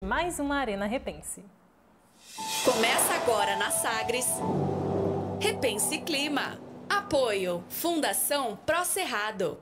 Mais uma Arena Repense. Começa agora na Sagres. Repense Clima. Apoio Fundação Pró Cerrado.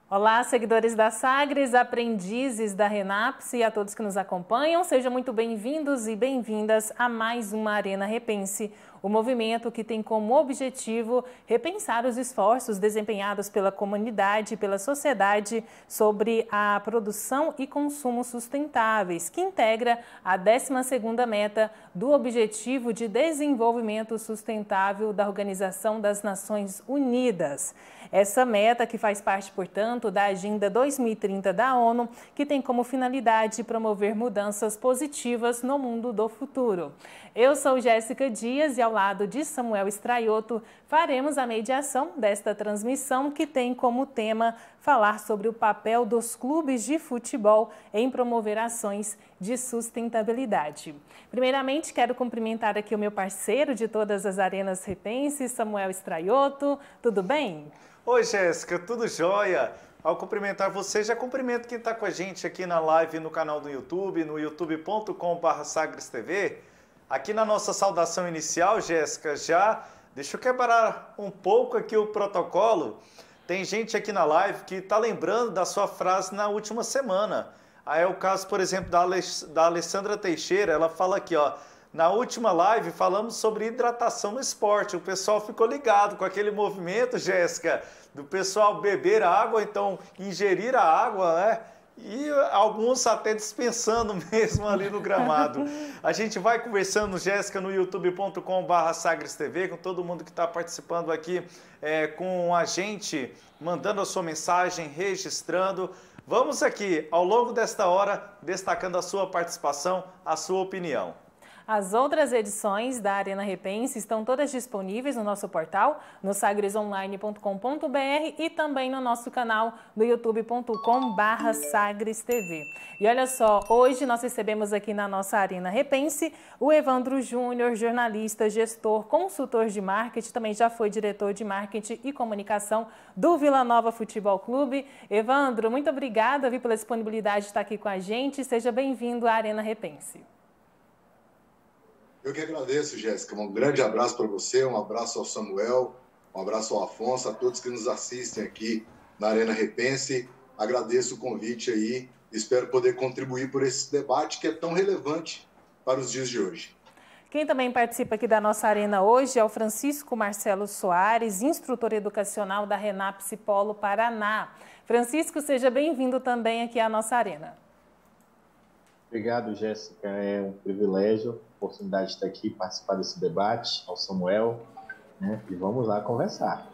Olá, seguidores da Sagres, aprendizes da Renapse e a todos que nos acompanham. Sejam muito bem-vindos e bem-vindas a mais uma Arena Repense, o movimento que tem como objetivo repensar os esforços desempenhados pela comunidade e pela sociedade sobre a produção e consumo sustentáveis, que integra a 12ª meta do Objetivo de Desenvolvimento Sustentável da Organização das Nações Unidas. Essa meta que faz parte, portanto, da Agenda 2030 da ONU, que tem como finalidade promover mudanças positivas no mundo do futuro. Eu sou Jéssica Dias e ao lado de Samuel Straiotto faremos a mediação desta transmissão que tem como tema falar sobre o papel dos clubes de futebol em promover ações de sustentabilidade. Primeiramente, quero cumprimentar aqui o meu parceiro de todas as Arenas Repense, Samuel Straiotto. Tudo bem? Oi, Jéssica, tudo jóia? Ao cumprimentar você, já cumprimento quem está com a gente aqui na live no canal do YouTube, no youtube.com/sagrestv. Aqui na nossa saudação inicial, Jéssica, deixa eu quebrar um pouco aqui o protocolo. Tem gente aqui na live que está lembrando da sua frase na última semana. Aí é o caso, por exemplo, da Alessandra Teixeira, ela fala aqui, ó. Na última live falamos sobre hidratação no esporte. O pessoal ficou ligado com aquele movimento, Jéssica, do pessoal beber água, então ingerir a água, né? E alguns até dispensando mesmo ali no gramado. A gente vai conversando, Jéssica, no youtube.com/sagrestv, com todo mundo que está participando aqui com a gente, mandando a sua mensagem, registrando. Vamos aqui, ao longo desta hora, destacando a sua participação, a sua opinião. As outras edições da Arena Repense estão todas disponíveis no nosso portal, no sagresonline.com.br e também no nosso canal no youtube.com/sagrestv. E olha só, hoje nós recebemos aqui na nossa Arena Repense o Evandro Júnior, jornalista, gestor, consultor de marketing, também já foi diretor de marketing e comunicação do Vila Nova Futebol Clube. Evandro, muito obrigada pela disponibilidade de estar aqui com a gente. Seja bem-vindo à Arena Repense. Eu que agradeço, Jéssica. Um grande abraço para você, um abraço ao Samuel, um abraço ao Afonso, a todos que nos assistem aqui na Arena Repense. Agradeço o convite aí, espero poder contribuir por esse debate que é tão relevante para os dias de hoje. Quem também participa aqui da nossa arena hoje é o Francisco Marcelo Soares, instrutor educacional da Renapse Polo Paraná. Francisco, seja bem-vindo também aqui à nossa arena. Obrigado, Jéssica. É um privilégio, oportunidade de estar aqui, participar desse debate, ao Samuel, né? E vamos lá conversar.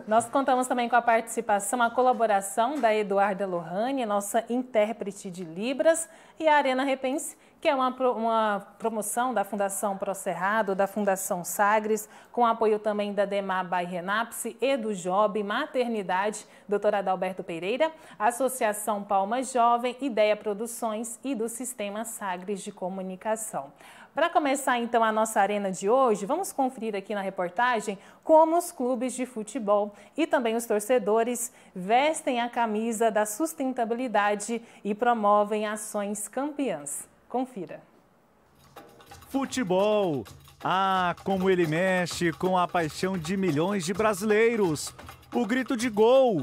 Nós contamos também com a participação, a colaboração da Eduarda Lohane, nossa intérprete de Libras, e a Arena Repense, que é uma promoção da Fundação Pró Cerrado, da Fundação Sagres, com apoio também da DEMA by Renapse, EduJob, Maternidade, Dr. Adalberto Pereira, Associação Palma Jovem, Ideia Produções e do Sistema Sagres de Comunicação. Para começar, então, a nossa arena de hoje, vamos conferir aqui na reportagem como os clubes de futebol e também os torcedores vestem a camisa da sustentabilidade e promovem ações campeãs. Confira. Futebol. Ah, como ele mexe com a paixão de milhões de brasileiros. O grito de gol.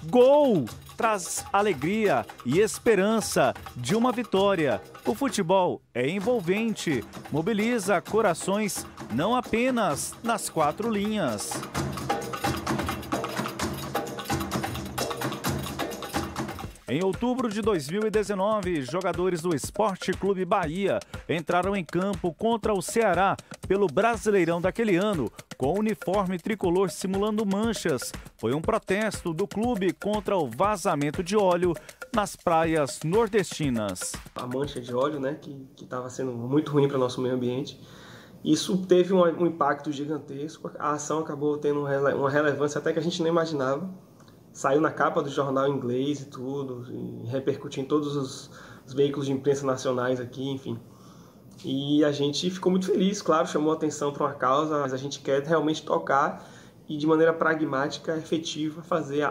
Gol! Traz alegria e esperança de uma vitória. O futebol é envolvente, mobiliza corações não apenas nas 4 linhas. Em outubro de 2019, jogadores do Esporte Clube Bahia entraram em campo contra o Ceará pelo Brasileirão daquele ano, com o uniforme tricolor simulando manchas. Foi um protesto do clube contra o vazamento de óleo nas praias nordestinas. A mancha de óleo, né, que estava sendo muito ruim para o nosso meio ambiente. Isso teve um impacto gigantesco. A ação acabou tendo uma relevância até que a gente não imaginava. Saiu na capa do jornal inglês e tudo, e repercutiu em todos os veículos de imprensa nacionais aqui, enfim. E a gente ficou muito feliz, claro, chamou a atenção para uma causa, mas a gente quer realmente tocar e de maneira pragmática, efetiva,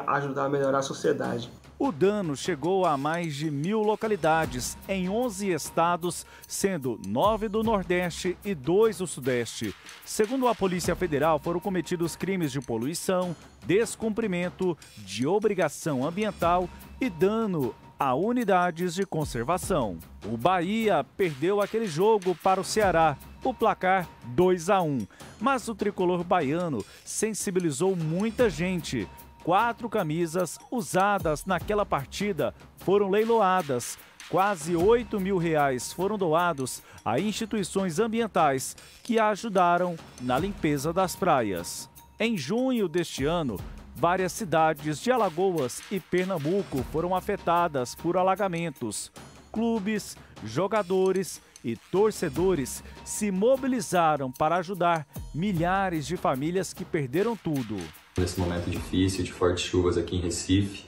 ajudar a melhorar a sociedade. O dano chegou a mais de 1.000 localidades em 11 estados, sendo 9 do Nordeste e 2 do Sudeste. Segundo a Polícia Federal, foram cometidos crimes de poluição, descumprimento de obrigação ambiental e dano a unidades de conservação. O Bahia perdeu aquele jogo para o Ceará, o placar 2-1. Mas o tricolor baiano sensibilizou muita gente. 4 camisas usadas naquela partida foram leiloadas. Quase R$8.000 foram doados a instituições ambientais que ajudaram na limpeza das praias. Em junho deste ano, várias cidades de Alagoas e Pernambuco foram afetadas por alagamentos. Clubes, jogadores e torcedores se mobilizaram para ajudar milhares de famílias que perderam tudo. Nesse momento difícil de fortes chuvas aqui em Recife,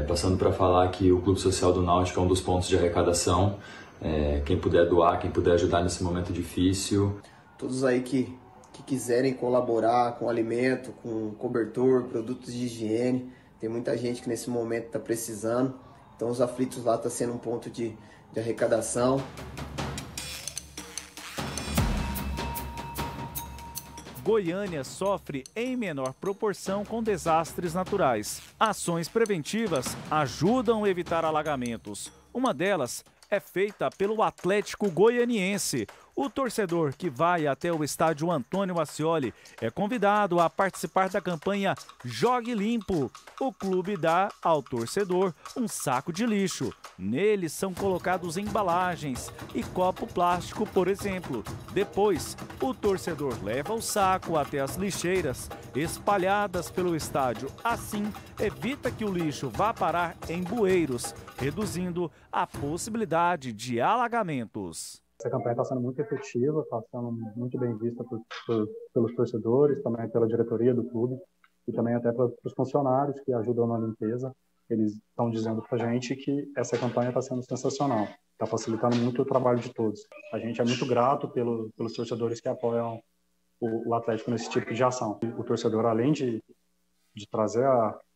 passando para falar que o Clube Social do Náutico é um dos pontos de arrecadação. Quem puder doar, quem puder ajudar nesse momento difícil. Todos aí que quiserem colaborar com alimento, com cobertor, produtos de higiene, tem muita gente que nesse momento está precisando. Então os aflitos lá está sendo um ponto de arrecadação. Goiânia sofre em menor proporção com desastres naturais. Ações preventivas ajudam a evitar alagamentos. Uma delas é feita pelo Atlético Goianiense. O torcedor que vai até o estádio Antônio Ascioli é convidado a participar da campanha Jogue Limpo. O clube dá ao torcedor um saco de lixo. Nele são colocados embalagens e copo plástico, por exemplo. Depois, o torcedor leva o saco até as lixeiras espalhadas pelo estádio. Assim, evita que o lixo vá parar em bueiros, reduzindo a possibilidade de alagamentos. Essa campanha está sendo muito efetiva, está sendo muito bem vista pelos torcedores, também pela diretoria do clube e também até para os funcionários que ajudam na limpeza. Eles estão dizendo para a gente que essa campanha está sendo sensacional, está facilitando muito o trabalho de todos. A gente é muito grato pelos torcedores que apoiam o Atlético nesse tipo de ação. O torcedor, além de trazer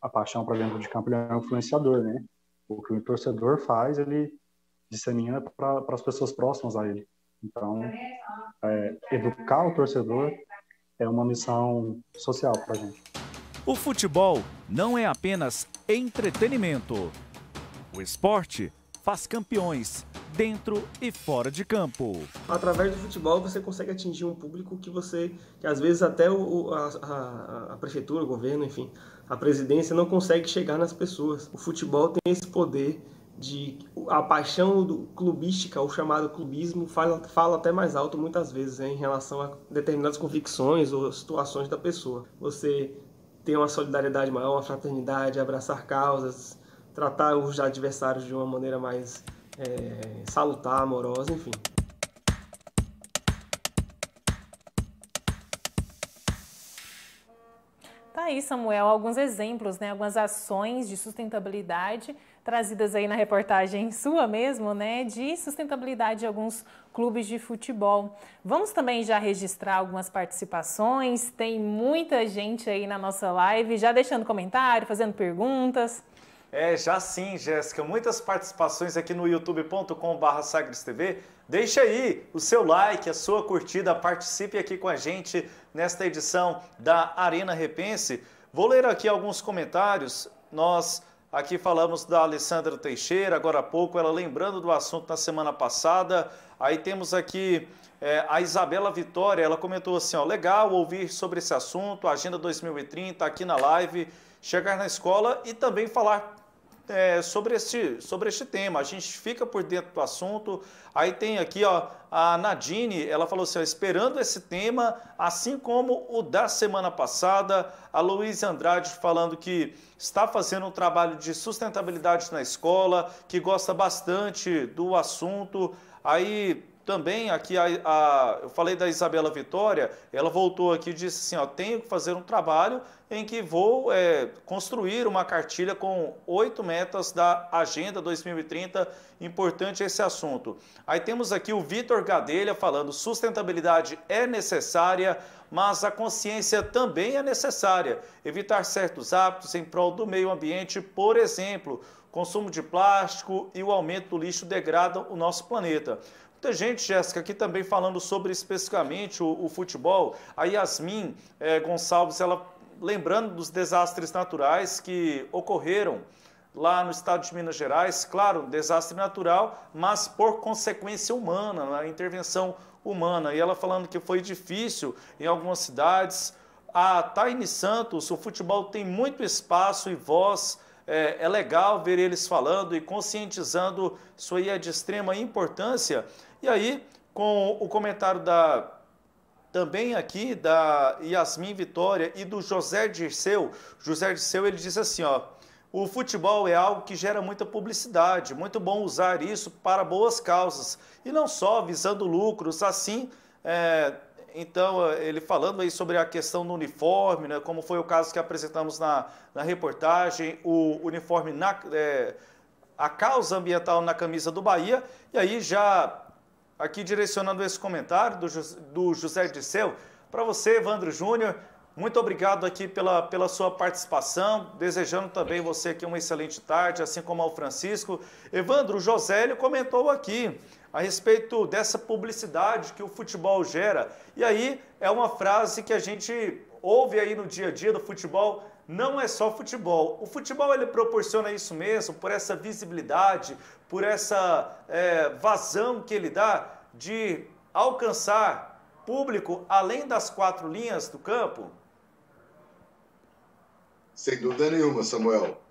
a paixão para dentro de campo, ele é um influenciador, né? O que o torcedor faz, ele dissemina para as pessoas próximas a ele. Então, educar o torcedor é uma missão social para a gente. O futebol não é apenas entretenimento. O esporte faz campeões dentro e fora de campo. Através do futebol você consegue atingir um público que às vezes até a prefeitura, o governo, enfim, a presidência não consegue chegar nas pessoas. O futebol tem esse poder a paixão clubística, o chamado clubismo, fala até mais alto muitas vezes, em relação a determinadas convicções ou situações da pessoa. Você ter uma solidariedade maior, uma fraternidade, abraçar causas, tratar os adversários de uma maneira mais salutar, amorosa, enfim. Tá aí, Samuel, alguns exemplos, né? Algumas ações de sustentabilidade trazidas aí na reportagem sua mesmo, né? De sustentabilidade de alguns clubes de futebol. Vamos também já registrar algumas participações. Tem muita gente aí na nossa live, já deixando comentário, fazendo perguntas. Já sim, Jéssica. Muitas participações aqui no youtube.com/SagresTV. Deixa aí o seu like, a sua curtida, participe aqui com a gente nesta edição da Arena Repense. Vou ler aqui alguns comentários. Nós aqui falamos da Alessandra Teixeira, agora há pouco, ela lembrando do assunto na semana passada. Aí temos aqui a Isabela Vitória, ela comentou assim, legal ouvir sobre esse assunto, Agenda 2030, aqui na live, chegar na escola e também falar sobre este tema. A gente fica por dentro do assunto. Aí tem aqui a Nadine, ela falou assim, esperando esse tema, assim como o da semana passada. A Luísa Andrade falando que está fazendo um trabalho de sustentabilidade na escola, que gosta bastante do assunto. Aí também aqui eu falei da Isabela Vitória, ela voltou aqui e disse assim, ó, tenho que fazer um trabalho em que vou construir uma cartilha com 8 metas da Agenda 2030, importante esse assunto. Aí temos aqui o Vitor Gadelha falando, sustentabilidade é necessária, mas a consciência também é necessária. Evitar certos hábitos em prol do meio ambiente, por exemplo, consumo de plástico e o aumento do lixo degradam o nosso planeta. Muita gente, Jéssica, aqui também falando sobre especificamente o futebol. A Yasmin Gonçalves, ela lembrando dos desastres naturais que ocorreram lá no estado de Minas Gerais. Claro, um desastre natural, mas por consequência humana, a intervenção humana. E ela falando que foi difícil em algumas cidades. A Taine Santos, o futebol tem muito espaço e voz. É legal ver eles falando e conscientizando, isso aí é de extrema importância. E aí, com o comentário também aqui da Yasmin Vitória e do José Dirceu, ele diz assim, ó, o futebol é algo que gera muita publicidade, muito bom usar isso para boas causas, e não só visando lucros, assim, então, ele falando aí sobre a questão do uniforme, né, como foi o caso que apresentamos na reportagem, o uniforme, a causa ambiental na camisa do Bahia, e aí já aqui direcionando esse comentário do José Dirceu, para você, Evandro Júnior, muito obrigado aqui pela sua participação, desejando também você aqui uma excelente tarde, assim como ao Francisco. Evandro, o Josélio comentou aqui a respeito dessa publicidade que o futebol gera. E aí é uma frase que a gente ouve aí no dia a dia do futebol, não é só futebol. O futebol ele proporciona isso mesmo, por essa visibilidade, por essa vazão que ele dá de alcançar público além das 4 linhas do campo? Sem dúvida nenhuma, Samuel.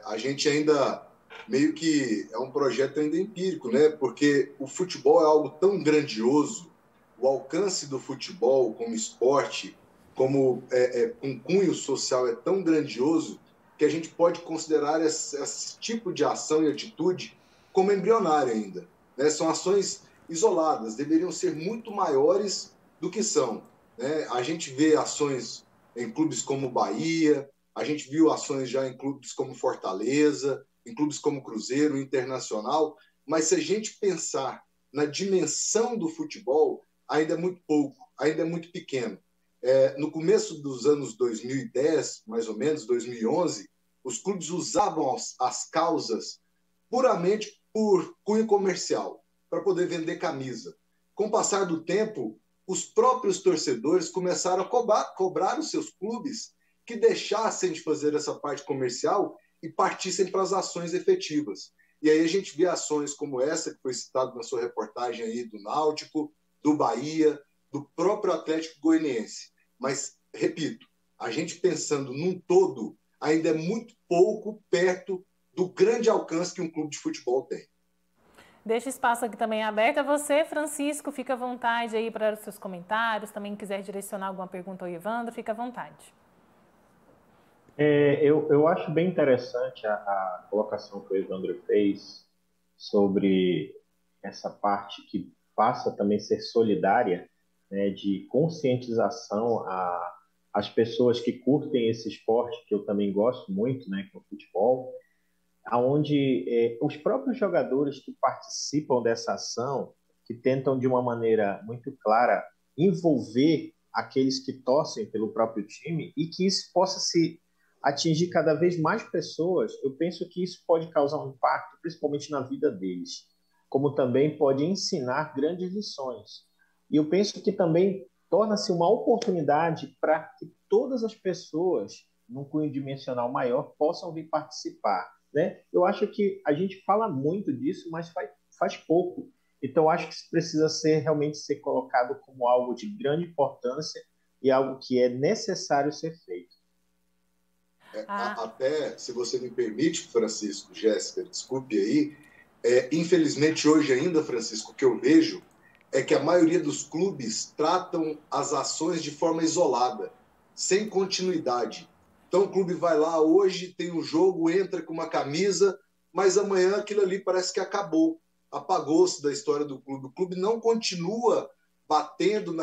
A gente ainda meio que é um projeto ainda empírico, né? Porque o futebol é algo tão grandioso, o alcance do futebol como esporte, como com cunho social é tão grandioso que a gente pode considerar esse tipo de ação e atitude como embrionária ainda, né? São ações isoladas, deveriam ser muito maiores do que são, né? A gente vê ações em clubes como Bahia, a gente viu ações já em clubes como Fortaleza, em clubes como Cruzeiro, Internacional, mas se a gente pensar na dimensão do futebol, ainda é muito pouco, ainda é muito pequeno. No começo dos anos 2010, mais ou menos, 2011, os clubes usavam as causas puramente por cunho comercial, para poder vender camisa. Com o passar do tempo, os próprios torcedores começaram a cobrar os seus clubes que deixassem de fazer essa parte comercial e partissem para as ações efetivas. E aí a gente vê ações como essa, que foi citada na sua reportagem aí, do Náutico, do Bahia, do próprio Atlético Goianiense. Mas, repito, a gente pensando num todo, ainda é muito pouco perto do grande alcance que um clube de futebol tem. Deixa espaço aqui também aberto a você, Francisco, fica à vontade aí para os seus comentários, também quiser direcionar alguma pergunta ao Evandro, fica à vontade. Eu acho bem interessante a colocação que o Evandro fez sobre essa parte que passa também a ser solidária, né, de conscientização às pessoas que curtem esse esporte, que eu também gosto muito, né, que é o futebol, onde os próprios jogadores que participam dessa ação, que tentam de uma maneira muito clara envolver aqueles que torcem pelo próprio time e que isso possa se atingir cada vez mais pessoas, eu penso que isso pode causar um impacto, principalmente na vida deles, como também pode ensinar grandes lições. E eu penso que também torna-se uma oportunidade para que todas as pessoas, num cunho dimensional maior, possam vir participar, né? Eu acho que a gente fala muito disso, mas faz pouco. Então, eu acho que isso precisa realmente ser colocado como algo de grande importância e algo que é necessário ser feito. Até, se você me permite, Francisco, Jéssica, desculpe aí, infelizmente hoje ainda, Francisco, o que eu vejo é que a maioria dos clubes tratam as ações de forma isolada, sem continuidade. Então o clube vai lá hoje, tem um jogo, entra com uma camisa, mas amanhã aquilo ali parece que acabou. apagou-se da história do clube. O clube não continua batendo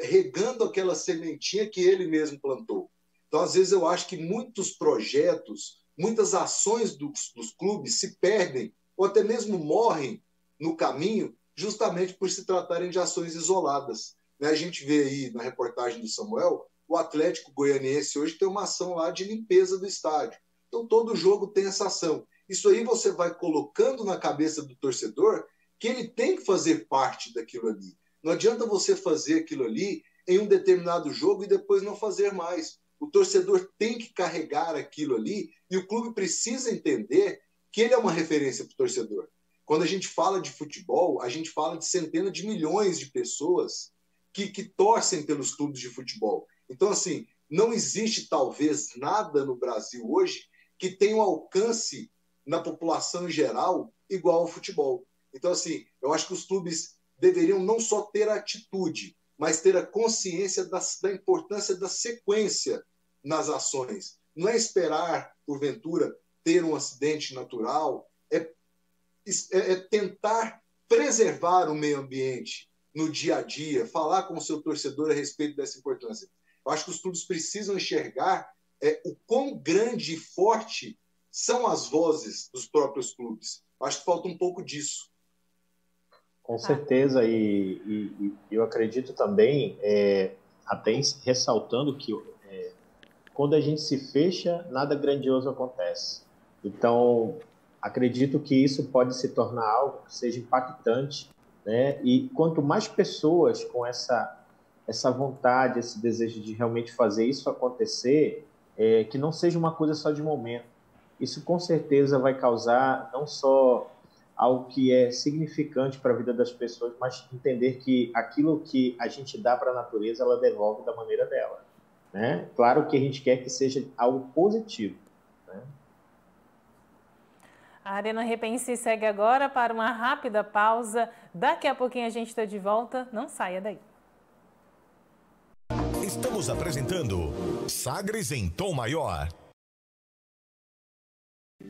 regando aquela sementinha que ele mesmo plantou. Então, às vezes, eu acho que muitos projetos, muitas ações dos clubes se perdem ou até mesmo morrem no caminho justamente por se tratarem de ações isoladas. A gente vê aí na reportagem do Samuel, o Atlético Goianiense hoje tem uma ação lá de limpeza do estádio. Então, todo jogo tem essa ação. Isso aí você vai colocando na cabeça do torcedor que ele tem que fazer parte daquilo ali. Não adianta você fazer aquilo ali em um determinado jogo e depois não fazer mais. O torcedor tem que carregar aquilo ali e o clube precisa entender que ele é uma referência para o torcedor. Quando a gente fala de futebol, a gente fala de centenas de milhões de pessoas que torcem pelos clubes de futebol. Então, assim, não existe talvez nada no Brasil hoje que tenha um alcance na população em geral igual ao futebol. Então, assim, eu acho que os clubes deveriam não só ter a atitude, mas ter a consciência da importância da sequência nas ações. Não é esperar, porventura, ter um acidente natural, é tentar preservar o meio ambiente no dia a dia, falar com o seu torcedor a respeito dessa importância. Eu acho que os clubes precisam enxergar o quão grande e forte são as vozes dos próprios clubes. Eu acho que falta um pouco disso. Com certeza, e eu acredito também, até ressaltando que quando a gente se fecha, nada grandioso acontece. Então, acredito que isso pode se tornar algo que seja impactante, né? E quanto mais pessoas com essa vontade, esse desejo de realmente fazer isso acontecer, que não seja uma coisa só de momento. Isso com certeza vai causar não só algo que é significante para a vida das pessoas, mas entender que aquilo que a gente dá para a natureza, ela devolve da maneira dela, né? Claro que a gente quer que seja algo positivo, né? A Arena Repense segue agora para uma rápida pausa. Daqui a pouquinho a gente está de volta. Não saia daí. Estamos apresentando Sagres em Tom Maior.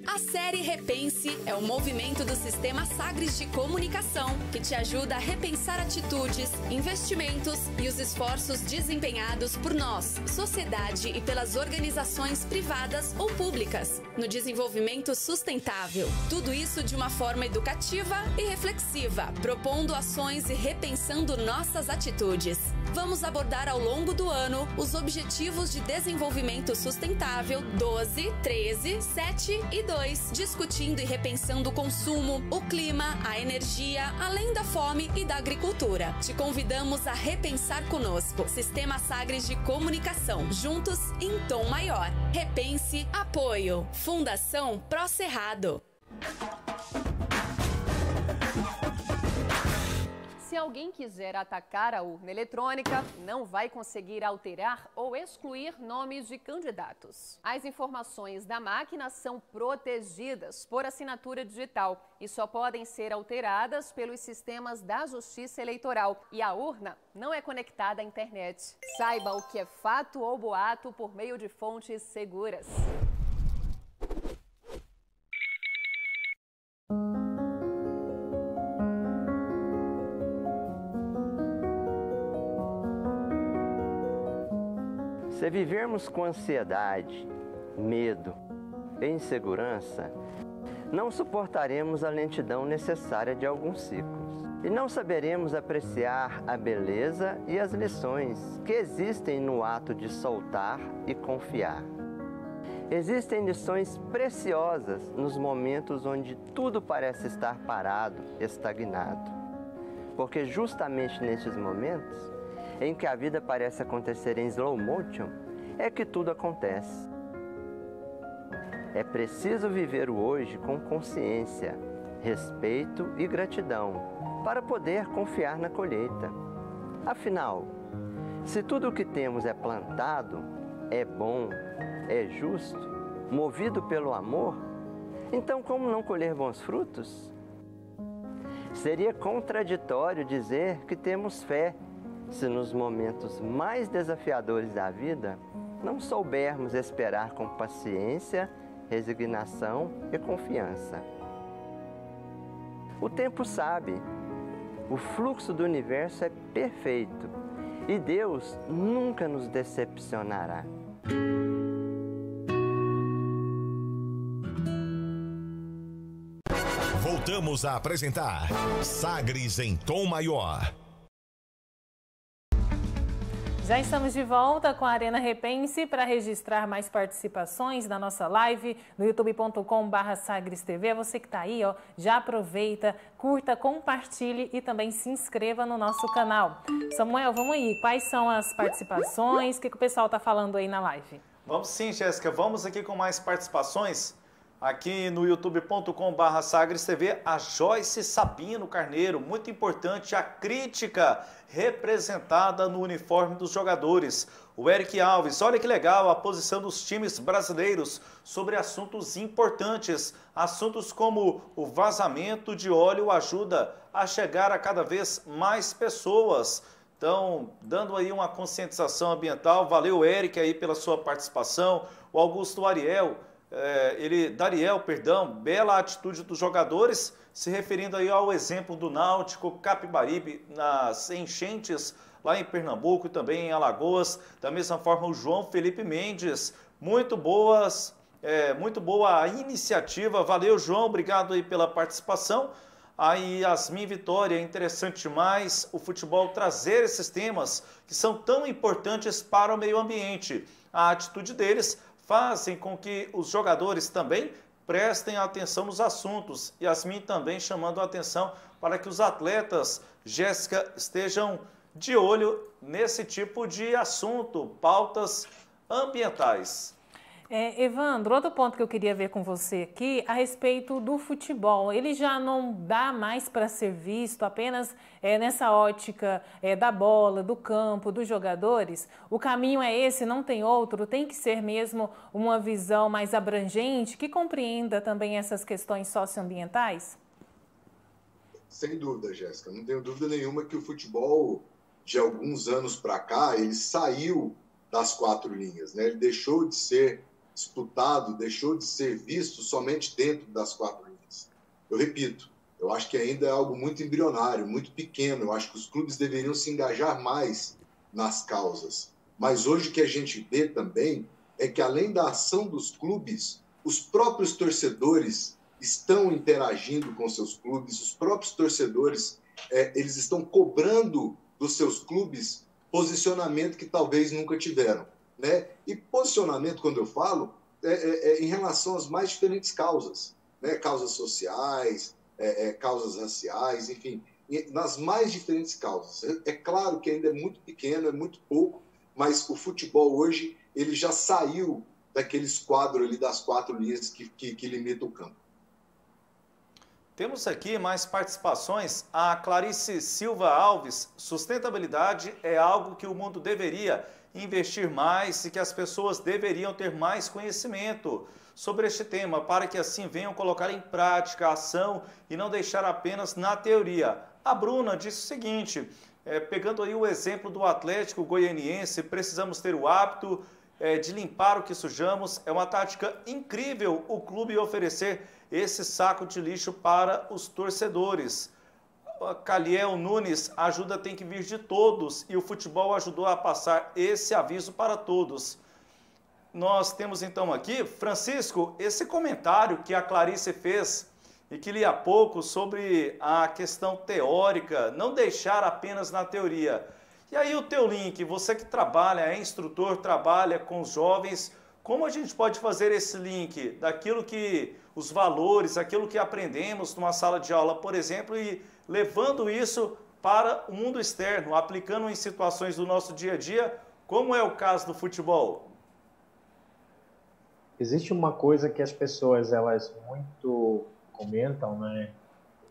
A série Repense é um movimento do Sistema Sagres de Comunicação que te ajuda a repensar atitudes, investimentos e os esforços desempenhados por nós, sociedade e pelas organizações privadas ou públicas no desenvolvimento sustentável. Tudo isso de uma forma educativa e reflexiva, propondo ações e repensando nossas atitudes. Vamos abordar ao longo do ano os Objetivos de Desenvolvimento Sustentável 12, 13, 7 e 2, discutindo e repensando o consumo, o clima, a energia, além da fome e da agricultura. Te convidamos a repensar conosco. Sistema Sagres de Comunicação, juntos em tom maior. Repense, apoio. Fundação Pró Cerrado. Se alguém quiser atacar a urna eletrônica, não vai conseguir alterar ou excluir nomes de candidatos. As informações da máquina são protegidas por assinatura digital e só podem ser alteradas pelos sistemas da Justiça Eleitoral. E a urna não é conectada à internet. Saiba o que é fato ou boato por meio de fontes seguras. Se vivermos com ansiedade, medo e insegurança, não suportaremos a lentidão necessária de alguns ciclos e não saberemos apreciar a beleza e as lições que existem no ato de soltar e confiar. Existem lições preciosas nos momentos onde tudo parece estar parado, estagnado, porque justamente nesses momentos em que a vida parece acontecer em slow motion, é que tudo acontece. É preciso viver o hoje com consciência, respeito e gratidão, para poder confiar na colheita. Afinal, se tudo o que temos é plantado, é bom, é justo, movido pelo amor, então como não colher bons frutos? Seria contraditório dizer que temos fé, se nos momentos mais desafiadores da vida não soubermos esperar com paciência, resignação e confiança. O tempo sabe. O fluxo do universo é perfeito e Deus nunca nos decepcionará. Voltamos a apresentar Sagres em Tom Maior. Já estamos de volta com a Arena Repense para registrar mais participações na nossa live no youtube.com/SagresTV. Você que está aí, ó, já aproveita, curta, compartilhe e também se inscreva no nosso canal. Samuel, vamos aí. Quais são as participações? O que o pessoal está falando aí na live? Vamos sim, Jéssica. Vamos aqui com mais participações. Aqui no youtube.com/SagresTV, a Joyce Sabino Carneiro, muito importante a crítica representada no uniforme dos jogadores. O Eric Alves, olha que legal a posição dos times brasileiros sobre assuntos importantes. Assuntos como o vazamento de óleo ajuda a chegar a cada vez mais pessoas. Então, dando aí uma conscientização ambiental. Valeu, Eric, aí pela sua participação. O Augusto Dariel, bela atitude dos jogadores, se referindo aí ao exemplo do Náutico Capibaribe nas enchentes lá em Pernambuco e também em Alagoas. Da mesma forma, o João Felipe Mendes, muito boa a iniciativa. Valeu, João, obrigado aí pela participação. Aí, Yasmin Vitória, é interessante demais o futebol trazer esses temas que são tão importantes para o meio ambiente. A atitude deles fazem com que os jogadores também prestem atenção nos assuntos. Yasmin também chamando a atenção para que os atletas, Jéssica, estejam de olho nesse tipo de assunto, pautas ambientais. Evandro, outro ponto que eu queria ver com você aqui a respeito do futebol. Ele já não dá mais para ser visto apenas nessa ótica da bola, do campo, dos jogadores. O caminho é esse, não tem outro. Tem que ser mesmo uma visão mais abrangente que compreenda também essas questões socioambientais? Sem dúvida, Jéssica. Não tenho dúvida nenhuma que o futebol, de alguns anos para cá, ele saiu das quatro linhas, né? Ele deixou de ser disputado, deixou de ser visto somente dentro das quatro linhas. Eu repito, eu acho que ainda é algo muito embrionário, muito pequeno. Eu acho que os clubes deveriam se engajar mais nas causas. Mas hoje o que a gente vê também é que, além da ação dos clubes, os próprios torcedores estão interagindo com seus clubes, os próprios torcedores eles estão cobrando dos seus clubes posicionamento que talvez nunca tiveram, né? E posicionamento, quando eu falo, em relação às mais diferentes causas, né? Causas sociais, causas raciais, enfim, nas mais diferentes causas. É claro que ainda é muito pequeno, é muito pouco, mas o futebol hoje ele já saiu daqueles quadros ali das quatro linhas que limitam o campo. Temos aqui mais participações. A Clarice Silva Alves, sustentabilidade é algo que o mundo deveria investir mais e que as pessoas deveriam ter mais conhecimento sobre este tema, para que assim venham colocar em prática a ação e não deixar apenas na teoria. A Bruna disse o seguinte, pegando aí o exemplo do Atlético Goianiense, precisamos ter o hábito de limpar o que sujamos. É uma tática incrível o clube oferecer esse saco de lixo para os torcedores. Caliel Nunes, a ajuda tem que vir de todos e o futebol ajudou a passar esse aviso para todos. Nós temos então aqui, Francisco, esse comentário que a Clarice fez e que li há pouco sobre a questão teórica, não deixar apenas na teoria. E aí o teu link, você que trabalha, é instrutor, trabalha com os jovens, como a gente pode fazer esse link daquilo que, os valores, aquilo que aprendemos numa sala de aula, por exemplo, e levando isso para o mundo externo, aplicando em situações do nosso dia a dia, como é o caso do futebol? Existe uma coisa que as pessoas, elas muito comentam, né?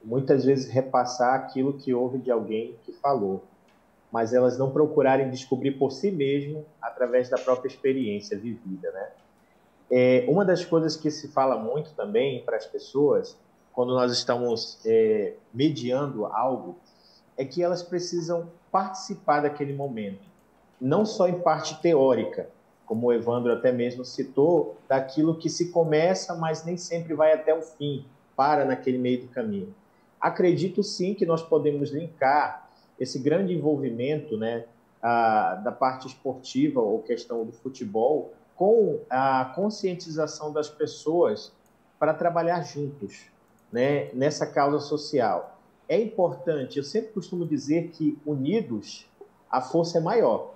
Muitas vezes repassar aquilo que houve de alguém que falou, mas elas não procurarem descobrir por si mesmo através da própria experiência vivida, né? Uma das coisas que se fala muito também para as pessoas, quando nós estamos mediando algo, é que elas precisam participar daquele momento, não só em parte teórica, como o Evandro até mesmo citou, daquilo que se começa, mas nem sempre vai até o fim, para naquele meio do caminho. acredito sim que nós podemos linkar esse grande envolvimento, né, da parte esportiva ou questão do futebol com a conscientização das pessoas para trabalhar juntos, né, nessa causa social. É importante, eu sempre costumo dizer que unidos a força é maior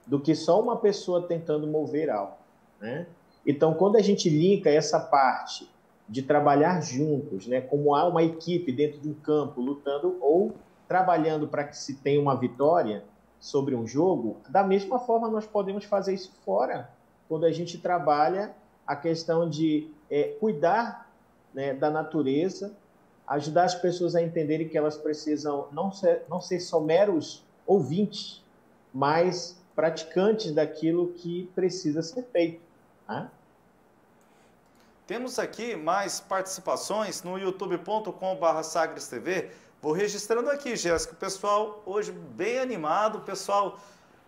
do que só uma pessoa tentando mover algo, né? Então, quando a gente linka essa parte de trabalhar juntos, né, como há uma equipe dentro de um campo lutando ou trabalhando para que se tenha uma vitória sobre um jogo, da mesma forma nós podemos fazer isso fora, quando a gente trabalha a questão de cuidar, né, da natureza, ajudar as pessoas a entenderem que elas precisam não ser só meros ouvintes, mas praticantes daquilo que precisa ser feito. Né? Temos aqui mais participações no youtube.com/SagresTV. Vou registrando aqui, Jéssica, o pessoal hoje bem animado, o pessoal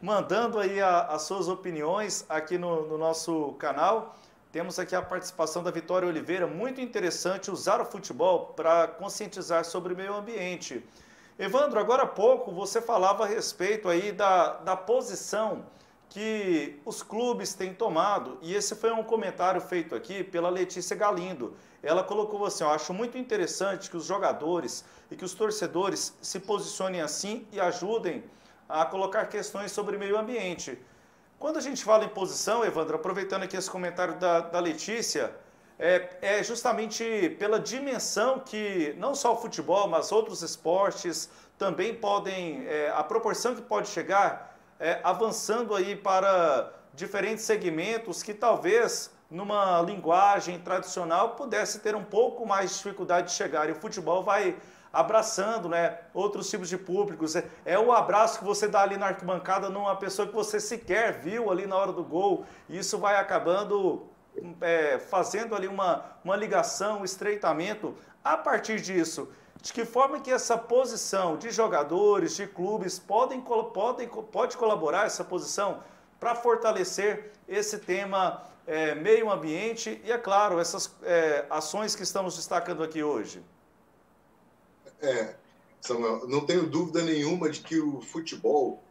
mandando aí as suas opiniões aqui no nosso canal. Temos aqui a participação da Vitória Oliveira, muito interessante usar o futebol para conscientizar sobre o meio ambiente. Evandro, agora há pouco você falava a respeito aí da posição que os clubes têm tomado, e esse foi um comentário feito aqui pela Letícia Galindo. Ela colocou assim: eu acho muito interessante que os jogadores e que os torcedores se posicionem assim e ajudem a colocar questões sobre meio ambiente. Quando a gente fala em posição, Evandro, aproveitando aqui esse comentário da Letícia, é justamente pela dimensão que não só o futebol, mas outros esportes também podem, a proporção que pode chegar avançando aí para diferentes segmentos que talvez numa linguagem tradicional pudesse ter um pouco mais de dificuldade de chegar. E o futebol vai abraçando, né, outros tipos de públicos. É o abraço que você dá ali na arquibancada numa pessoa que você sequer viu ali na hora do gol. E isso vai acabando fazendo ali uma ligação, um estreitamento. A partir disso, de que forma que essa posição de jogadores, de clubes, pode colaborar essa posição para fortalecer esse tema meio ambiente e, é claro, essas ações que estamos destacando aqui hoje? Samuel, não tenho dúvida nenhuma de que o futebol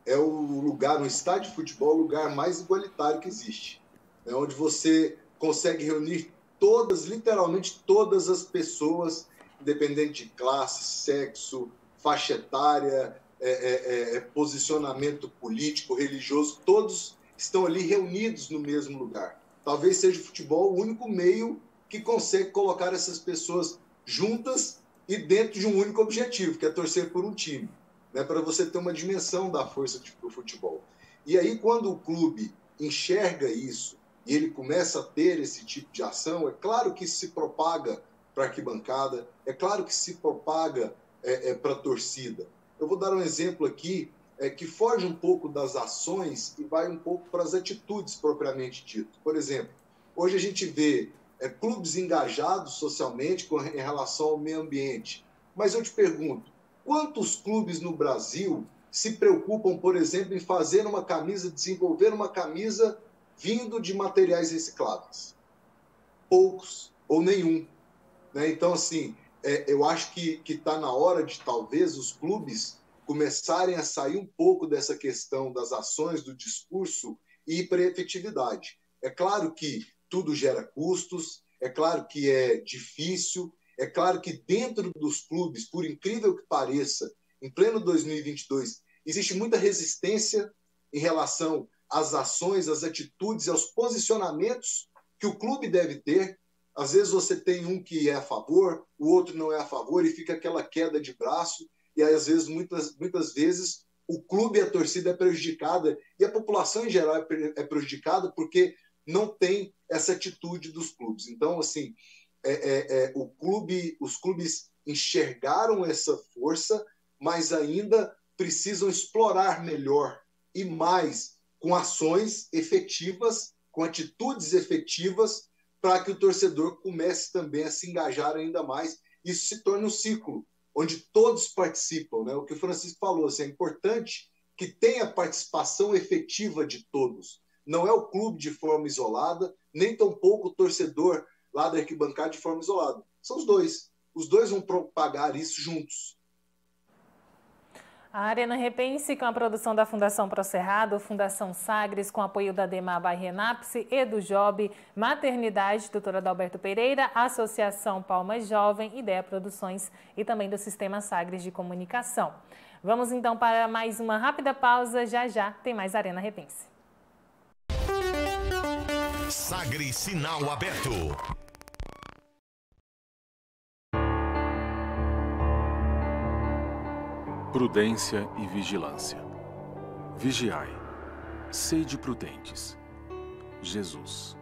é o estádio de futebol é o lugar mais igualitário que existe. É onde você consegue reunir literalmente todas as pessoas, independente de classe, sexo, faixa etária, posicionamento político, religioso, todos estão ali reunidos no mesmo lugar. Talvez seja o futebol o único meio que consegue colocar essas pessoas juntas e dentro de um único objetivo, que é torcer por um time, né, para você ter uma dimensão da força do futebol. E aí, quando o clube enxerga isso e ele começa a ter esse tipo de ação, é claro que se propaga para a arquibancada, é claro que se propaga para a torcida. Eu vou dar um exemplo aqui que foge um pouco das ações e vai um pouco para as atitudes propriamente dito. Por exemplo, hoje a gente vê clubes engajados socialmente em relação ao meio ambiente. Mas eu te pergunto, quantos clubes no Brasil se preocupam, por exemplo, em fazer uma camisa, desenvolver uma camisa vindo de materiais recicláveis? Poucos, ou nenhum. Né? Então, assim, eu acho que está na hora de, talvez, os clubes começarem a sair um pouco dessa questão das ações, do discurso e ir para a efetividade. É claro que tudo gera custos, é claro que é difícil, é claro que dentro dos clubes, por incrível que pareça, em pleno 2022, existe muita resistência em relação às ações, às atitudes e aos posicionamentos que o clube deve ter. Às vezes você tem um que é a favor, o outro não é a favor, e fica aquela queda de braço, e aí, às vezes, muitas vezes, o clube e a torcida é prejudicada, e a população em geral é prejudicada porque não tem essa atitude dos clubes. Então, assim, os clubes enxergaram essa força, mas ainda precisam explorar melhor e mais com ações efetivas, com atitudes efetivas, para que o torcedor comece também a se engajar ainda mais. Isso se torna um ciclo, onde todos participam, né? O que o Francisco falou, assim, é importante que tenha participação efetiva de todos. Não é o clube de forma isolada, nem tampouco o torcedor lá da arquibancada de forma isolada. São os dois. os dois vão propagar isso juntos. A Arena Repense, com a produção da Fundação Procerrado, Fundação Sagres, com apoio da DEMAB Renapse, EduJob, Maternidade, doutora Adalberto Pereira, Associação Palma Jovem, Ideia Produções e também do Sistema Sagres de Comunicação. Vamos então para mais uma rápida pausa, já tem mais Arena Repense. Sagres Sinal Aberto. Prudência e vigilância. Vigiai, sede prudentes. Jesus.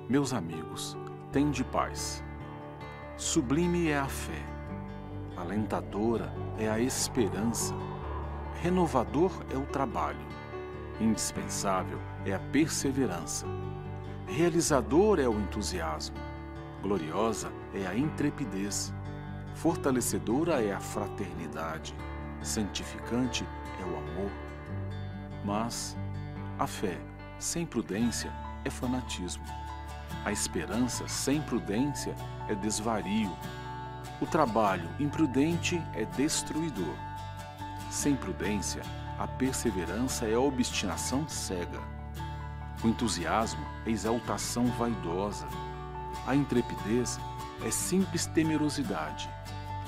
Meus amigos, tende paz. Sublime é a fé, alentadora é a esperança, renovador é o trabalho, indispensável é a perseverança, realizador é o entusiasmo, gloriosa é a intrepidez, fortalecedora é a fraternidade, santificante é o amor. Mas a fé sem prudência é fanatismo. A esperança sem prudência é desvario. O trabalho imprudente é destruidor. Sem prudência, a perseverança é obstinação cega. O entusiasmo é exaltação vaidosa. A intrepidez é simples temerosidade.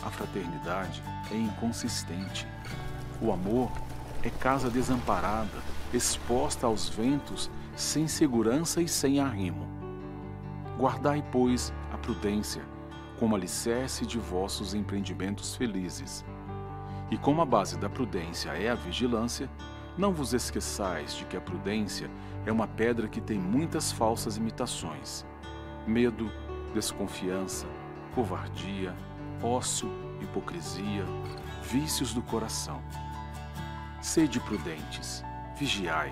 A fraternidade é inconsistente. O amor é casa desamparada, exposta aos ventos, sem segurança e sem arrimo. Guardai, pois, a prudência, como alicerce de vossos empreendimentos felizes. E como a base da prudência é a vigilância, não vos esqueçais de que a prudência é uma pedra que tem muitas falsas imitações. Medo, desconfiança, covardia, ócio, hipocrisia, vícios do coração. Sede prudentes, vigiai.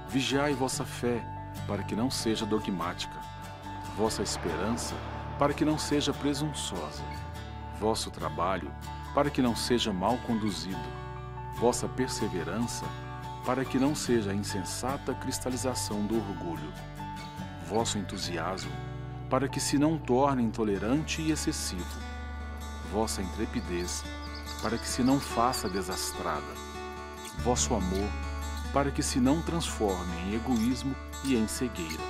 Vigiai vossa fé, para que não seja dogmática, vossa esperança, para que não seja presunçosa, vosso trabalho, para que não seja mal conduzido, vossa perseverança, para que não seja a insensata cristalização do orgulho, vosso entusiasmo, para que se não torne intolerante e excessivo, vossa intrepidez, para que se não faça desastrada, vosso amor, para que se não transforme em egoísmo e em cegueira.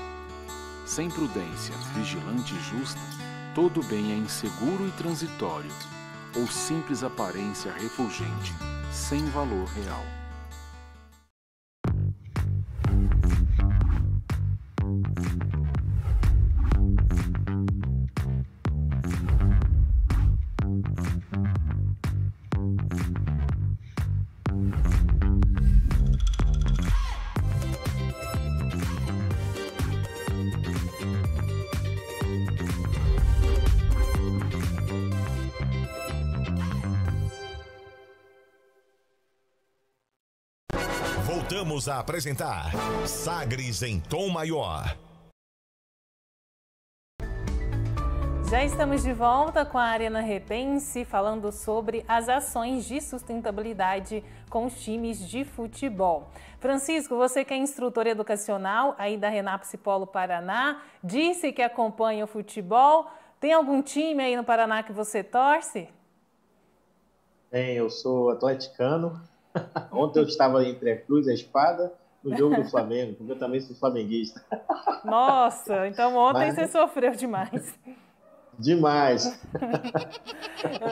Sem prudência, vigilante e justa, todo bem é inseguro e transitório, ou simples aparência refulgente, sem valor real. Voltamos a apresentar Sagres em Tom Maior. Já estamos de volta com a Arena Repense, falando sobre as ações de sustentabilidade com os times de futebol. Francisco, você que é instrutor educacional aí da Renapse Polo Paraná, disse que acompanha o futebol. Tem algum time aí no Paraná que você torce? Bem, eu sou atleticano. Ontem eu estava entre a cruz e a espada no jogo do Flamengo, porque eu também sou flamenguista. Nossa, então ontem você sofreu demais. Demais.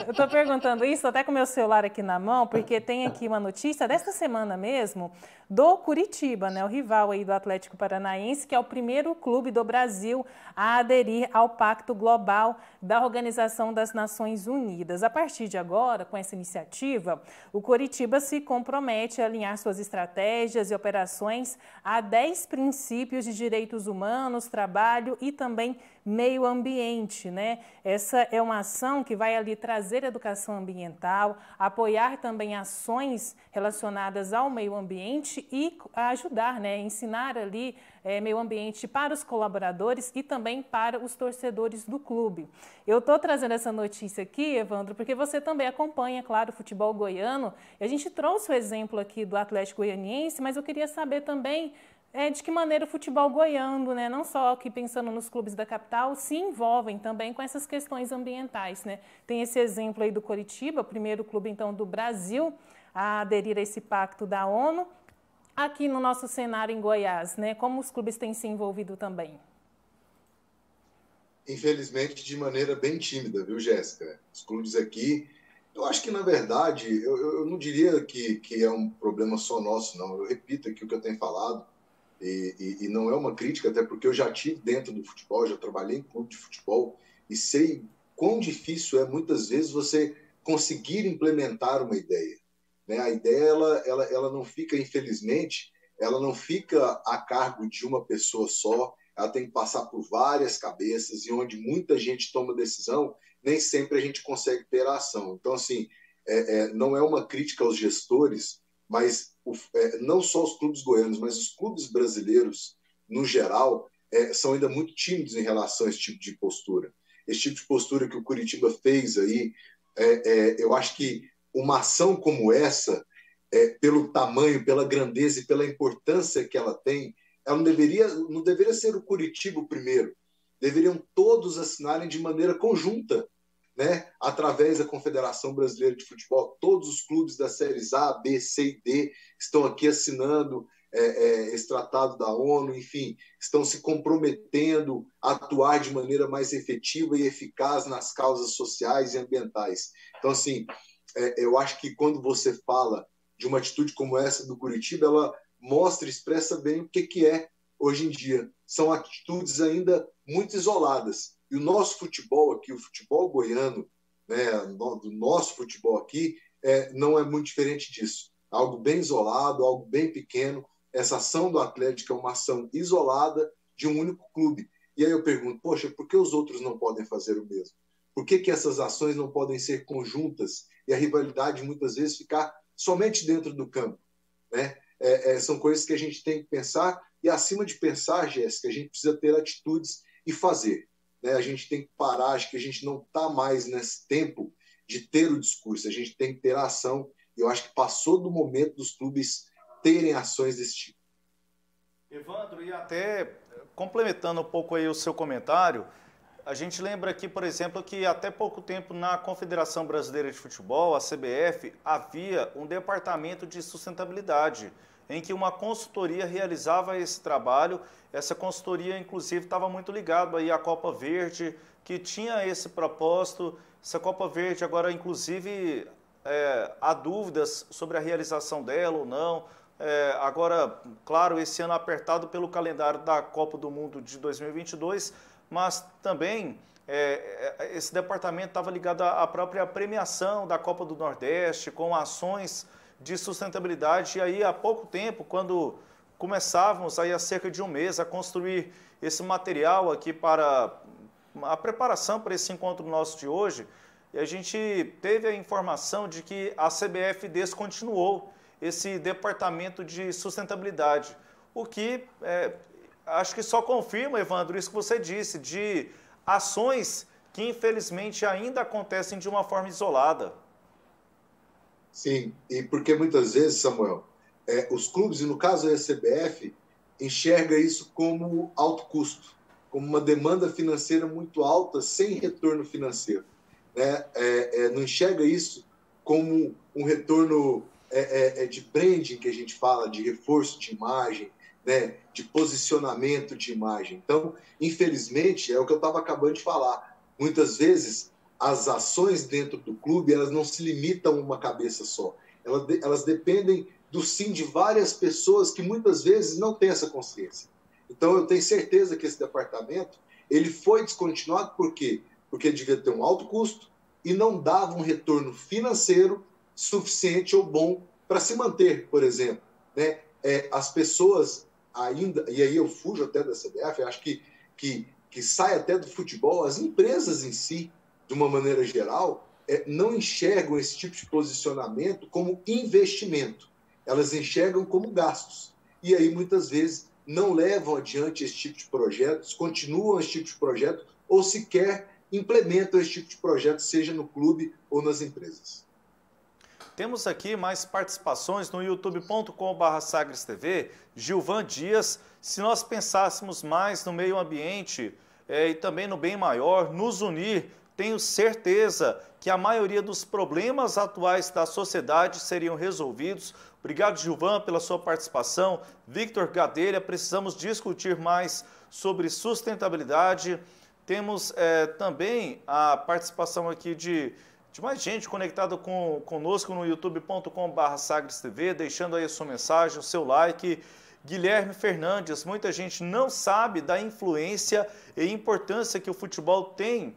Eu estou perguntando isso até com o meu celular aqui na mão, porque tem aqui uma notícia desta semana mesmo do Curitiba, né, o rival aí do Atlético Paranaense, que é o primeiro clube do Brasil a aderir ao Pacto Global da Organização das Nações Unidas. A partir de agora, com essa iniciativa, o Curitiba se compromete a alinhar suas estratégias e operações a 10 princípios de direitos humanos, trabalho e também meio ambiente, né? Essa é uma ação que vai ali trazer educação ambiental, apoiar também ações relacionadas ao meio ambiente e ajudar, né? Ensinar ali meio ambiente para os colaboradores e também para os torcedores do clube. Eu estou trazendo essa notícia aqui, Evandro, porque você também acompanha, claro, o futebol goiano. A gente trouxe o exemplo aqui do Atlético Goianiense, mas eu queria saber também de que maneira o futebol goiano, né, não só aqui pensando nos clubes da capital, se envolvem também com essas questões ambientais, né? Tem esse exemplo aí do Coritiba, o primeiro clube então do Brasil a aderir a esse pacto da ONU. Aqui no nosso cenário em Goiás, né, como os clubes têm se envolvido também? Infelizmente, de maneira bem tímida, viu, Jéssica? Os clubes aqui, eu acho que, na verdade, eu não diria que é um problema só nosso, não. Eu repito aqui o que eu tenho falado, e não é uma crítica, até porque eu já estive dentro do futebol, já trabalhei em clube de futebol, e sei quão difícil é, muitas vezes, você conseguir implementar uma ideia. Né? A ideia, ela não fica, infelizmente, ela não fica a cargo de uma pessoa só, ela tem que passar por várias cabeças, e onde muita gente toma decisão, nem sempre a gente consegue ter a ação. Então, assim, não é uma crítica aos gestores, mas não só os clubes goianos, mas os clubes brasileiros, no geral, são ainda muito tímidos em relação a esse tipo de postura. Esse tipo de postura que o Coritiba fez aí, eu acho que uma ação como essa, pelo tamanho, pela grandeza e pela importância que ela tem, ela não deveria ser o Coritiba o primeiro. Deveriam todos assinarem de maneira conjunta, né? Através da Confederação Brasileira de Futebol. Todos os clubes das séries A, B, C e D estão aqui assinando esse tratado da ONU, enfim, estão se comprometendo a atuar de maneira mais efetiva e eficaz nas causas sociais e ambientais. Então, assim, eu acho que quando você fala de uma atitude como essa do Coritiba, ela mostra, expressa bem o que é hoje em dia. São atitudes ainda muito isoladas. E o nosso futebol aqui, o futebol goiano, né, do nosso futebol aqui, não é muito diferente disso. Algo bem isolado, algo bem pequeno. Essa ação do Atlético é uma ação isolada de um único clube. E aí eu pergunto, poxa, por que os outros não podem fazer o mesmo? Por que essas ações não podem ser conjuntas e a rivalidade muitas vezes ficar somente dentro do campo? Né? São coisas que a gente tem que pensar, e acima de pensar, Jéssica, a gente precisa ter atitudes e fazer. Né? A gente tem que parar, acho que a gente não está mais nesse tempo de ter o discurso, a gente tem que ter a ação, e eu acho que passou do momento dos clubes terem ações desse tipo. Evandro, e até complementando um pouco aí o seu comentário, a gente lembra aqui, por exemplo, que até pouco tempo na Confederação Brasileira de Futebol, a CBF, havia um departamento de sustentabilidade, em que uma consultoria realizava esse trabalho. Essa consultoria, inclusive, estava muito ligada aí à Copa Verde, que tinha esse propósito. Essa Copa Verde agora, inclusive, há dúvidas sobre a realização dela ou não. Agora, claro, esse ano apertado pelo calendário da Copa do Mundo de 2022, mas também esse departamento estava ligado à própria premiação da Copa do Nordeste, com ações de sustentabilidade. E aí, há pouco tempo, quando começávamos aí há cerca de um mês a construir esse material aqui para a preparação para esse encontro nosso de hoje, e a gente teve a informação de que a CBF descontinuou esse departamento de sustentabilidade, o que acho que só confirma, Evandro, isso que você disse, de ações que infelizmente ainda acontecem de uma forma isolada. Sim, e porque muitas vezes, Samuel, os clubes, e no caso a CBF, enxerga isso como alto custo, como uma demanda financeira muito alta, sem retorno financeiro. Né? Não enxerga isso como um retorno de branding, que a gente fala, de reforço de imagem, né? De posicionamento de imagem. Então, infelizmente, é o que eu estava acabando de falar. Muitas vezes, as ações dentro do clube, elas não se limitam a uma cabeça só. Elas dependem do sim de várias pessoas que muitas vezes não têm essa consciência. Então, eu tenho certeza que esse departamento ele foi descontinuado. Por quê? Porque devia ter um alto custo e não dava um retorno financeiro suficiente ou bom para se manter, por exemplo. Né? As pessoas ainda, e aí eu fujo até da CBF, eu acho que sai até do futebol, as empresas em si, de uma maneira geral, não enxergam esse tipo de posicionamento como investimento. Elas enxergam como gastos. E aí, muitas vezes, não levam adiante esse tipo de projetos, continuam esse tipo de projeto, ou sequer implementam esse tipo de projeto, seja no clube ou nas empresas. Temos aqui mais participações no youtube.com/SagresTV. Gilvan Dias, se nós pensássemos mais no meio ambiente e também no bem maior, nos unir, tenho certeza que a maioria dos problemas atuais da sociedade seriam resolvidos. Obrigado, Gilvan, pela sua participação. Victor Gadelha, precisamos discutir mais sobre sustentabilidade. Temos também a participação aqui de mais gente conectada conosco no youtube.com/SagresTV, deixando aí a sua mensagem, o seu like. Guilherme Fernandes, muita gente não sabe da influência e importância que o futebol tem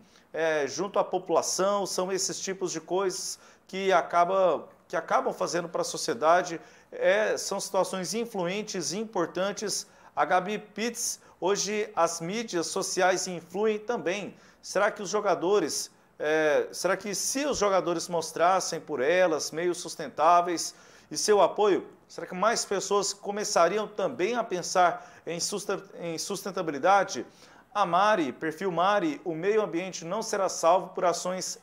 junto à população. São esses tipos de coisas que acabam fazendo para a sociedade. São situações influentes e importantes. A Gabi Pitts, hoje as mídias sociais influem também. Será que se os jogadores mostrassem por elas meios sustentáveis e seu apoio, será que mais pessoas começariam também a pensar em sustentabilidade? A Mari, perfil Mari, o meio ambiente não será salvo por ações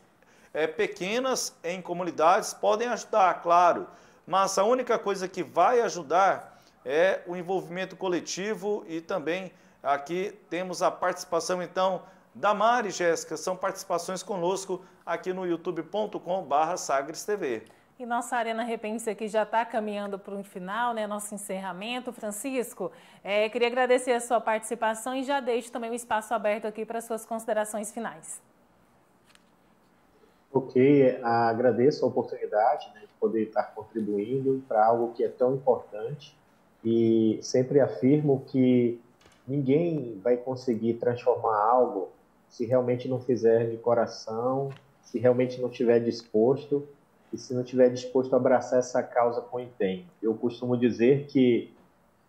pequenas em comunidades, podem ajudar, claro, mas a única coisa que vai ajudar é o envolvimento coletivo. E também aqui temos a participação, então, da Mari, Jéssica, são participações conosco aqui no youtube.com/SagresTV. E nossa Arena Repense aqui já está caminhando para o final, né? Nosso encerramento. Francisco, queria agradecer a sua participação e já deixo também o espaço aberto aqui para suas considerações finais. Ok, agradeço a oportunidade, né, de poder estar contribuindo para algo que é tão importante, e sempre afirmo que ninguém vai conseguir transformar algo se realmente não fizer de coração, se realmente não estiver disposto e se não estiver disposto a abraçar essa causa com empenho. Eu costumo dizer que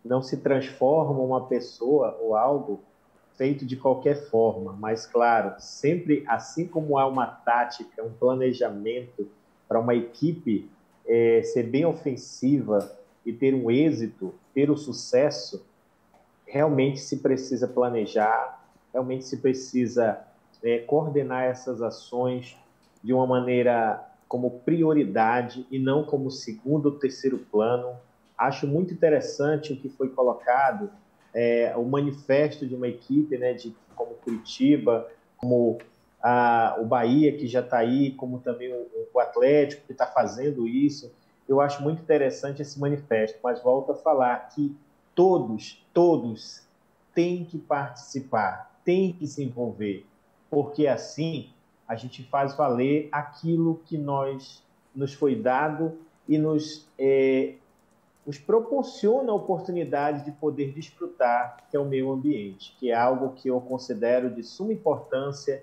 não se transforma uma pessoa ou algo feito de qualquer forma, mas, claro, sempre, assim como há uma tática, um planejamento para uma equipe ser bem ofensiva e ter um êxito, ter o sucesso, realmente se precisa planejar, realmente se precisa coordenar essas ações de uma maneira como prioridade e não como segundo ou terceiro plano. Acho muito interessante o que foi colocado, o manifesto de uma equipe, né, como Curitiba, como o Bahia, que já está aí, como também o Atlético, que está fazendo isso. Eu acho muito interessante esse manifesto, mas volto a falar que todos têm que participar, têm que se envolver, porque assim a gente faz valer aquilo que nos foi dado e nos proporciona a oportunidade de poder desfrutar, que é o meio ambiente, que é algo que eu considero de suma importância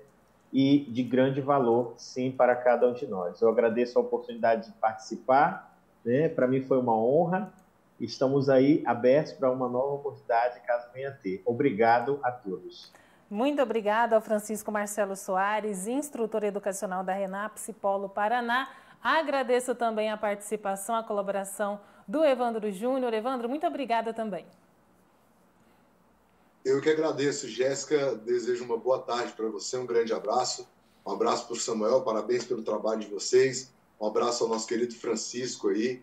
e de grande valor, sim, para cada um de nós. Eu agradeço a oportunidade de participar, né? Para mim foi uma honra. Estamos aí abertos para uma nova oportunidade, caso venha a ter. Obrigado a todos. Muito obrigada ao Francisco Marcelo Soares, instrutor educacional da RENAPSE Polo Paraná. Agradeço também a participação, a colaboração do Evandro Júnior. Evandro, muito obrigada também. Eu que agradeço, Jéssica. Desejo uma boa tarde para você, um grande abraço. Um abraço para o Samuel, parabéns pelo trabalho de vocês. Um abraço ao nosso querido Francisco aí.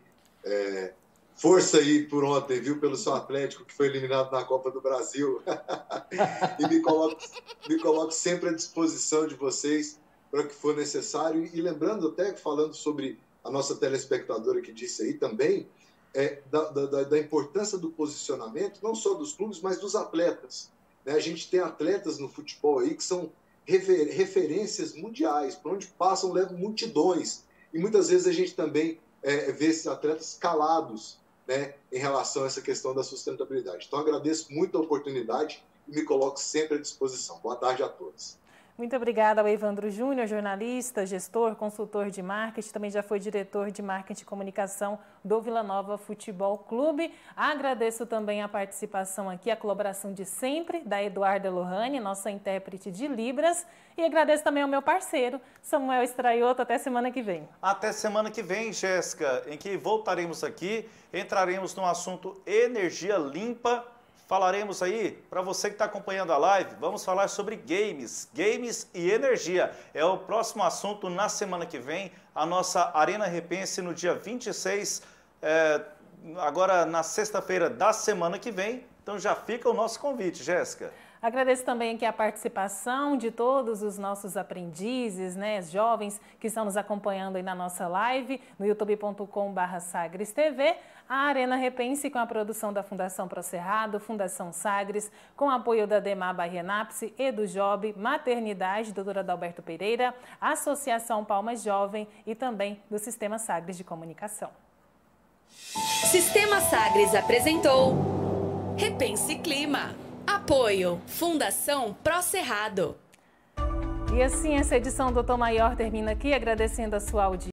Força aí por ontem, viu? Pelo seu Atlético, que foi eliminado na Copa do Brasil. E me coloco sempre à disposição de vocês para o que for necessário. E lembrando até, falando sobre a nossa telespectadora que disse aí também, da importância do posicionamento, não só dos clubes, mas dos atletas. Né? A gente tem atletas no futebol aí que são referências mundiais, por onde passam, levam multidões. E muitas vezes a gente também vê esses atletas calados, né, em relação a essa questão da sustentabilidade. Então, agradeço muito a oportunidade e me coloco sempre à disposição. Boa tarde a todos. Muito obrigada ao Evandro Júnior, jornalista, gestor, consultor de marketing, também já foi diretor de marketing e comunicação do Vila Nova Futebol Clube. Agradeço também a participação aqui, a colaboração de sempre da Eduarda Lohane, nossa intérprete de Libras. E agradeço também ao meu parceiro, Samuel Estraioto. Até semana que vem. Até semana que vem, Jéssica, em que voltaremos aqui, entraremos no assunto energia limpa, falaremos aí, para você que está acompanhando a live, vamos falar sobre games e energia. É o próximo assunto na semana que vem, a nossa Arena Repense no dia 26, agora na sexta-feira da semana que vem. Então já fica o nosso convite, Jéssica. Agradeço também aqui a participação de todos os nossos aprendizes, né, jovens que estão nos acompanhando aí na nossa live, no youtube.com/SagresTV, a Arena Repense com a produção da Fundação Procerrado, Fundação Sagres, com apoio da Demaba Renapse, EduJob, Maternidade, doutora Adalberto Pereira, Associação Palma Jovem e também do Sistema Sagres de Comunicação. Sistema Sagres apresentou Repense Clima. Apoio Fundação Procerrado. E assim essa edição do Tom Maior termina aqui, agradecendo a sua audiência.